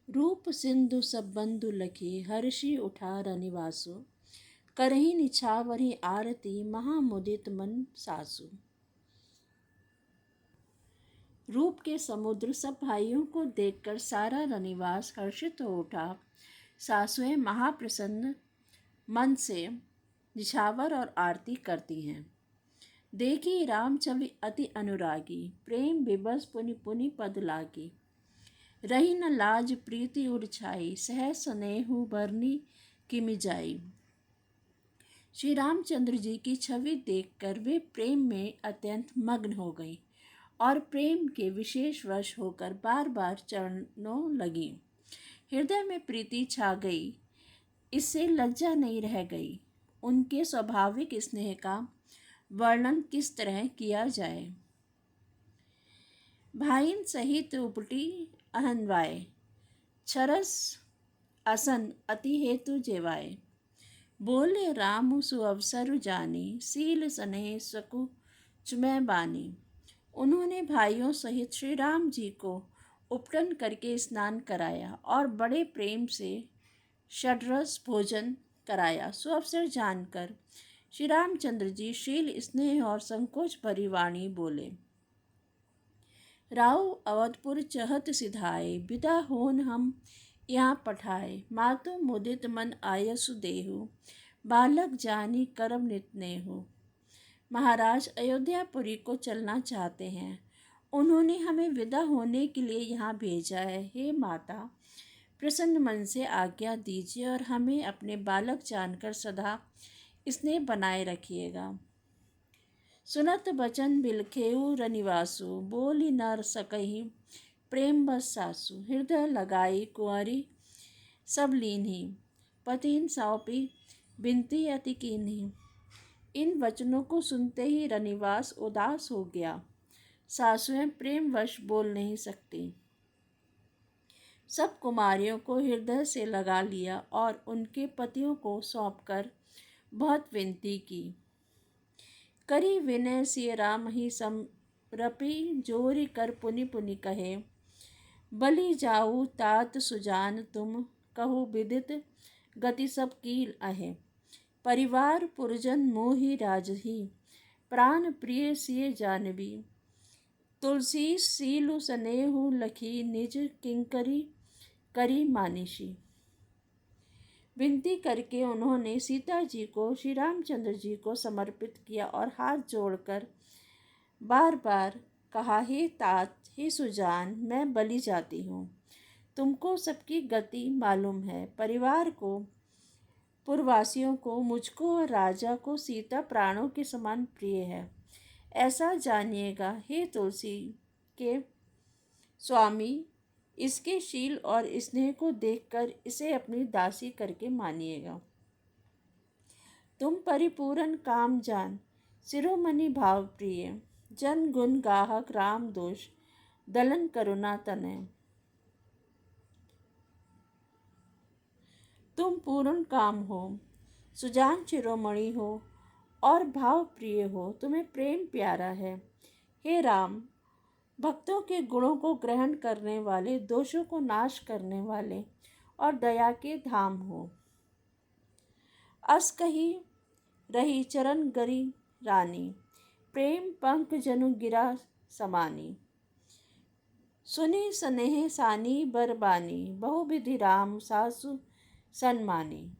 रूप सिंधु सब बंधु लखे हर्षि उठार निवासु। करही निछावरही आरती महामुदित मन सासु। रूप के समुद्र सब भाइयों को देखकर सारा रनिवास हर्षित हो उठा। सासुएं महाप्रसन्न मन से निछावर और आरती करती हैं। देखी राम छवि अति अनुरागी, प्रेम विबस पुनि पुनि पद लागी। रही न लाज प्रीति उर्छाई, सह स्नेहु बरनी किमि जाई। श्री रामचंद्र जी की छवि देखकर वे प्रेम में अत्यंत मग्न हो गई और प्रेम के विशेष वश होकर बार बार चरणों लगी। हृदय में प्रीति छा गई, इससे लज्जा नहीं रह गई। उनके स्वाभाविक स्नेह का वर्णन किस तरह किया जाए। भाईन सहित उपटी अहनवाए, छरस असन अति हेतु जेवाए। बोले राम सुअवसर जानी, सील स्नेह सकु चुमै बानी। उन्होंने भाइयों सहित श्री राम जी को उपटन करके स्नान कराया और बड़े प्रेम से षड्रस भोजन कराया। सुअवसर जानकर श्री रामचंद्र जी शील स्नेह और संकोच भरी वाणी बोले। राव अवधपुर चहत सिधाए, विदा होन हम यहाँ पठाए। मातु मुदित मन आयसु देहु, बालक जानी करम नितनेहु। महाराज अयोध्यापुरी को चलना चाहते हैं, उन्होंने हमें विदा होने के लिए यहाँ भेजा है। हे माता, प्रसन्न मन से आज्ञा दीजिए और हमें अपने बालक जानकर सदा स्नेह बनाए रखिएगा। सुनत बचन बिलखेऊ रनिवासु, बोली न सकही प्रेम बस सासु। हृदय लगाई कुंवरी सब लीन्ही, पतिन सौंपी बिनती अति कीन्ही। इन वचनों को सुनते ही रनिवास उदास हो गया। सासुएं प्रेमवश बोल नहीं सकती। सब कुमारियों को हृदय से लगा लिया और उनके पतियों को सौंपकर बहुत विनती की। करी विनय सिय राम ही समरपी, जोरी कर पुनि पुनि कहे। बलि जाऊ तात सुजान तुम, कहु विदित गति सब कील अहे। परिवार पुरजन मोहि राजही, प्राण प्रिय सिय जानवी। तुलसी सीलु स्नेहु लखी, निज किंकरी करी मानिशी। विनती करके उन्होंने सीता जी को श्री रामचंद्र जी को समर्पित किया और हाथ जोड़कर बार बार कहा, हे तात, हे सुजान, मैं बलि जाती हूँ। तुमको सबकी गति मालूम है। परिवार को, पुरवासियों को, मुझको और राजा को सीता प्राणों के समान प्रिय है। ऐसा जानिएगा हे तुलसी के स्वामी, इसके शील और स्नेह को देखकर इसे अपनी दासी करके मानिएगा। तुम परिपूर्ण काम जान, शिरोमणि भाव प्रिय। जन गुण गाहक राम दोष, दलन करुणा तनय। तुम पूर्ण काम हो, सुजान शिरोमणि हो और भाव प्रिय हो। तुम्हें प्रेम प्यारा है। हे राम, भक्तों के गुणों को ग्रहण करने वाले, दोषों को नाश करने वाले और दया के धाम हो। अस कही रही चरण गरी रानी, प्रेम पंख जनु गिरा समानी। सुनी स्नेह सानी बरबानी, बहुविधि राम सासु सन्मानी।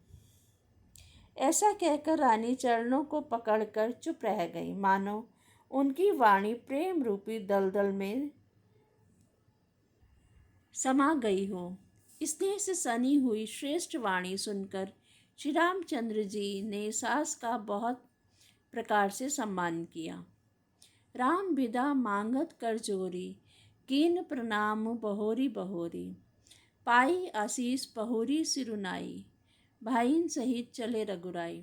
ऐसा कहकर रानी चरणों को पकड़कर चुप रह गई, मानो उनकी वाणी प्रेम रूपी दलदल में समा गई हो। स्नेह से सनी हुई श्रेष्ठ वाणी सुनकर श्री रामचंद्र जी ने सास का बहुत प्रकार से सम्मान किया। राम विदा मांगत कर जोरी, कीन प्रणाम बहोरी बहोरी। पाई आशीष पहोरी सिरुनाई, भाईन सहित चले रघुराई।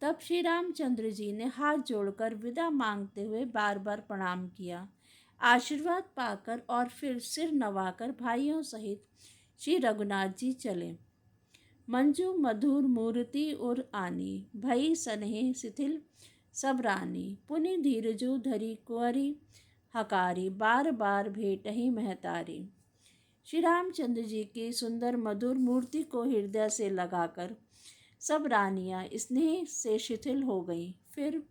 तब श्री रामचंद्र जी ने हाथ जोड़कर विदा मांगते हुए बार बार प्रणाम किया। आशीर्वाद पाकर और फिर सिर नवाकर भाइयों सहित श्री रघुनाथ जी चले। मंजू मधुर मूर्ति उर आनी, भई स्नेह शिथिल सब रानी। पुनि धीरजु धरी कुंवरी हकारी, बार बार भेटहि महतारी। श्री रामचंद्र जी की सुंदर मधुर मूर्ति को हृदय से लगाकर सब रानियां स्नेह से शिथिल हो गईं। फिर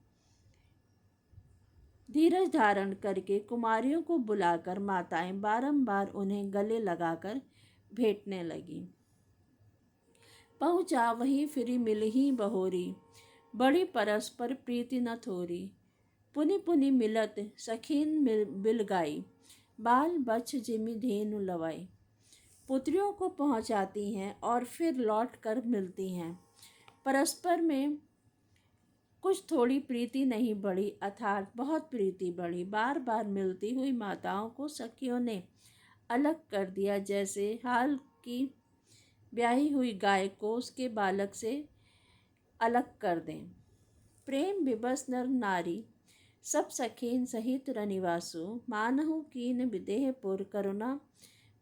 धीरज धारण करके कुमारियों को बुलाकर माताएं बारंबार उन्हें गले लगाकर भेंटने लगीं। पहुँचा वही फिरी मिलही बहोरी, बड़ी परस्पर प्रीति न थोरी। पुनि पुनि मिलत सखीन बिल गाई, बाल बच्छ जिमि धेनु लवाई। पुत्रियों को पहुँचाती हैं और फिर लौट कर मिलती हैं। परस्पर में कुछ थोड़ी प्रीति नहीं बढ़ी, अर्थात बहुत प्रीति बढ़ी। बार बार मिलती हुई माताओं को सखियों ने अलग कर दिया, जैसे हाल की ब्याही हुई गाय को उसके बालक से अलग कर दें। प्रेम विवश नर नारी सब सखीन सहित रनिवासु, मानहु कीन विदेहपुर करुणा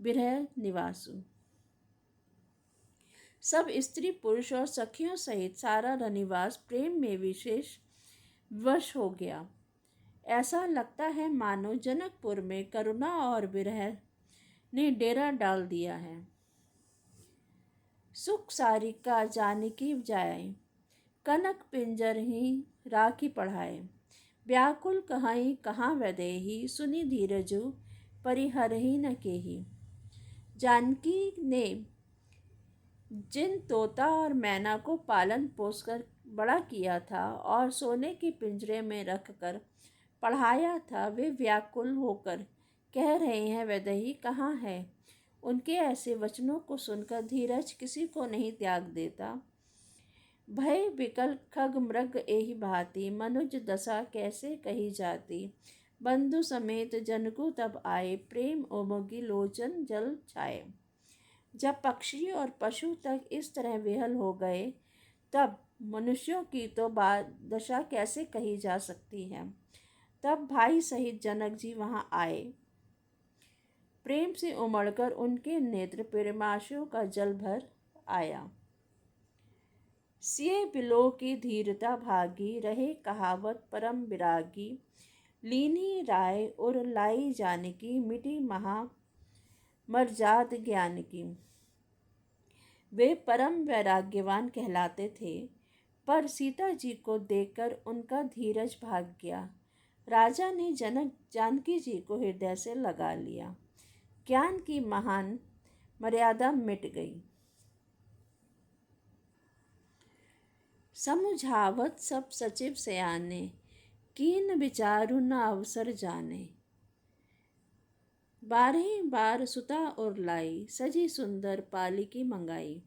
बिरह निवासु। सब स्त्री पुरुष और सखियों सहित सारा रनिवास प्रेम में विशेष वश हो गया। ऐसा लगता है मानो जनकपुर में करुणा और विरह ने डेरा डाल दिया है। सुख सारिका जानकी जाए, कनक पिंजर ही राखी पढ़ाए। व्याकुल कहाई कहाँ वैदेही, सुनि धीरजु परिहरहि न केही। जानकी ने जिन तोता और मैना को पालन पोस कर बड़ा किया था और सोने के पिंजरे में रखकर पढ़ाया था, वे व्याकुल होकर कह रहे हैं वैदेही कहाँ है। उनके ऐसे वचनों को सुनकर धीरज किसी को नहीं त्याग देता। भय विकल खग मृग एहि भांति, मनुज दशा कैसे कही जाती। बंधु समेत जनकु तब आए, प्रेम उमगी लोचन जल छाए। जब पक्षी और पशु तक इस तरह विहल हो गए, तब मनुष्यों की तो दशा कैसे कही जा सकती है। तब भाई सहित जनक जी वहाँ आए। प्रेम से उमड़कर उनके नेत्र प्रेमाशयों का जल भर आया। सिए बिलो की धीरता भागी, रहे कहावत परम विरागी। लीनी राय उर लाई जानकी, मिटी महा मर्जाद ज्ञान की। वे परम वैराग्यवान कहलाते थे, पर सीता जी को देखकर उनका धीरज भाग गया। राजा ने जानकी जी को हृदय से लगा लिया। ज्ञान की महान मर्यादा मिट गई। समुझावत सब सचिव सयाने, कीन विचारु न अवसर जाने। 12 बार सुता और लाई, सजी सुंदर पालिकी मंगाई।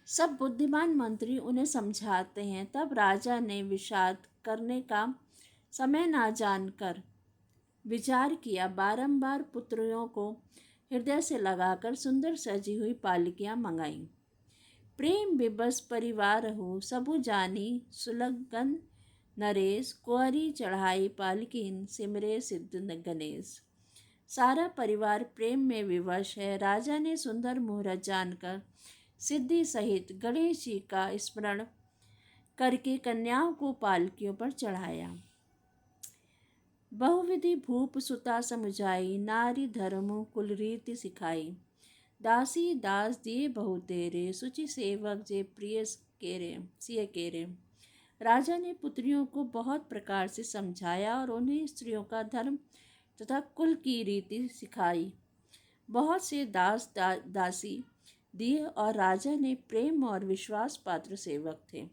सब बुद्धिमान मंत्री उन्हें समझाते हैं, तब राजा ने विषाद करने का समय ना जानकर विचार किया। बारंबार पुत्रियों को हृदय से लगाकर सुंदर सजी हुई पालिकियां मंगाई। प्रेम विवश परिवार हो, सबु जानी सुलगन नरेश। कुंवरी चढ़ाई पालकीन, सिमरे सिद्ध गणेश। सारा परिवार प्रेम में विवश है। राजा ने सुंदर मुहूर्त जानकर सिद्धि सहित गणेश जी का स्मरण करके कन्याओं को पालकियों पर चढ़ाया। बहुविधि भूप सुता समुझाई, नारी धर्म कुल रीति सिखाई। दासी दास दिए बहु तेरे, सुचि सेवक जे प्रिय केरे सिय केरे। राजा ने पुत्रियों को बहुत प्रकार से समझाया और उन्हें स्त्रियों का धर्म तथा कुल की रीति सिखाई। बहुत से दास दासी दिए और राजा ने प्रेम और विश्वास पात्र सेवक थे।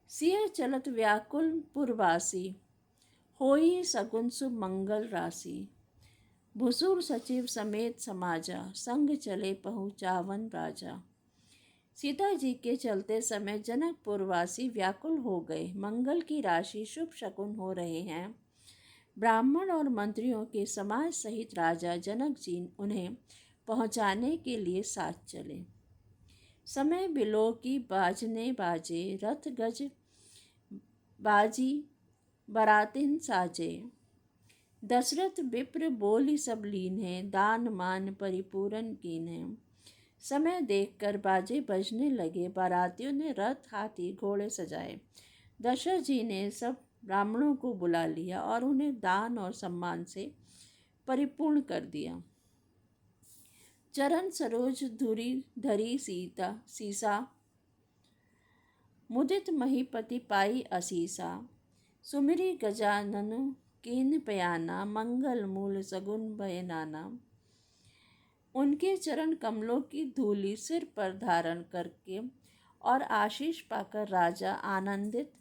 सिय चलत व्याकुल पुरवासी, होई सगुन शुभ मंगल राशि। भुसुर सचिव समेत समाजा, संग चले पहुँचावन राजा। सीता जी के चलते समय जनकपुरवासी व्याकुल हो गए। मंगल की राशि, शुभ शकुन हो रहे हैं। ब्राह्मण और मंत्रियों के समाज सहित राजा जनक जी उन्हें पहुँचाने के लिए साथ चले। समय बिलो की बाजने बाजे, रथ गज बाजी बरातिन साजे। दशरथ विप्र बोली सब लीन है, दान मान परिपूरन कीन है। समय देखकर बाजे बजने लगे। बारातियों ने रथ हाथी घोड़े सजाए। दशरथ जी ने सब ब्राह्मणों को बुला लिया और उन्हें दान और सम्मान से परिपूर्ण कर दिया। चरण सरोज धुरी धरी सीसा, मुदित महीपति पाई असीसा। सुमिरी गजाननु कीन पयाना, मंगल मूल सगुन भय नाना। उनके चरण कमलों की धूलि सिर पर धारण करके और आशीष पाकर राजा आनंदित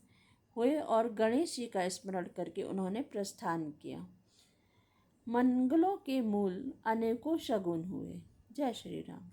हुए और गणेश जी का स्मरण करके उन्होंने प्रस्थान किया। मंगलों के मूल अनेकों शगुन हुए। जय श्री राम।